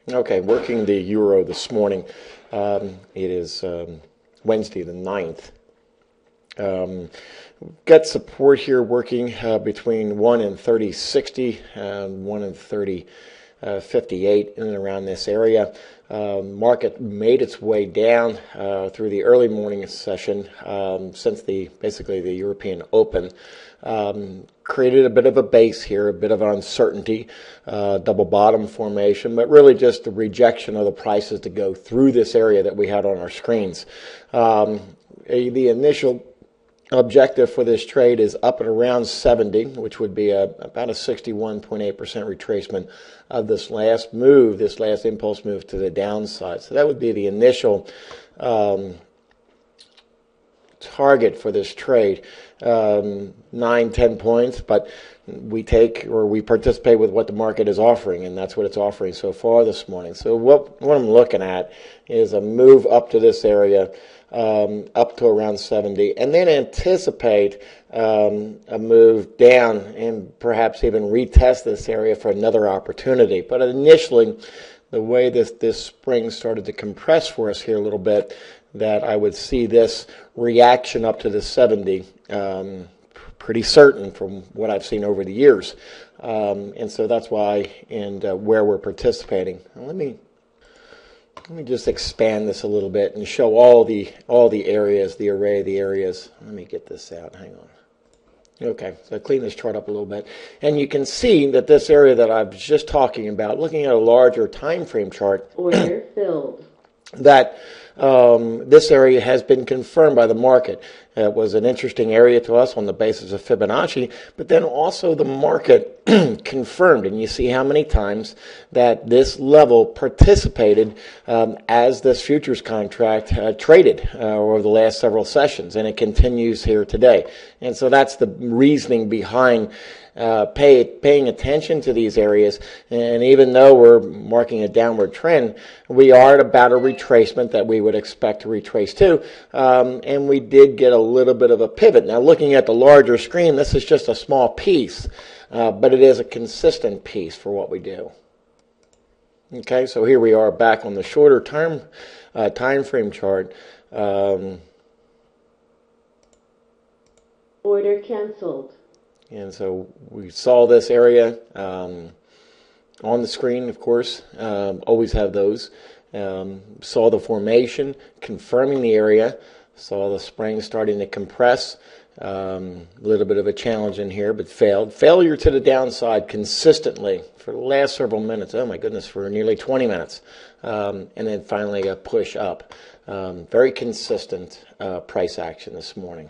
Okay, working the euro this morning. It is Wednesday the 9th. Got support here working between 1 and 30.60 and 1 and 30.58 in and around this area. Market made its way down through the early morning session since basically the European Open. Created a bit of a base here, a bit of uncertainty, double bottom formation, but really just the rejection of the prices to go through this area that we had on our screens. The initial objective for this trade is up at around 70, which would be about a 61.8% retracement of this last move, this last impulse move to the downside. So that would be the initial target for this trade, 9-10 points, but we participate with what the market is offering, and that's what it's offering so far this morning. So what I'm looking at is a move up to this area, up to around 70, and then anticipate a move down and perhaps even retest this area for another opportunity. But initially, the way this spring started to compress for us here a little bit, that I would see this reaction up to the 70 pretty certain from what I've seen over the years. And so that's why and where we're participating. Let me just expand this a little bit and show all the areas, the array of the areas. Let me get this out. Hang on. Okay, so I clean this chart up a little bit. And you can see that this area that I was just talking about, looking at a larger time frame chart, order filled, that this area has been confirmed by the market. It was an interesting area to us on the basis of Fibonacci, but then also the market confirmed, and you see how many times that this level participated as this futures contract traded over the last several sessions, and it continues here today. And so that's the reasoning behind paying attention to these areas. And even though we're marking a downward trend, we are at about a retracement that we would expect to retrace to, and we did get a little bit of a pivot. Now, looking at the larger screen, this is just a small piece, but it is a consistent piece for what we do. Okay, so here we are back on the shorter term time frame chart. order canceled. And so we saw this area on the screen, of course, always have those. Saw the formation, confirming the area, saw the spring starting to compress. A little bit of a challenge in here, but failed. Failure to the downside consistently for the last several minutes. Oh my goodness, for nearly 20 minutes. And then finally a push up. Very consistent price action this morning.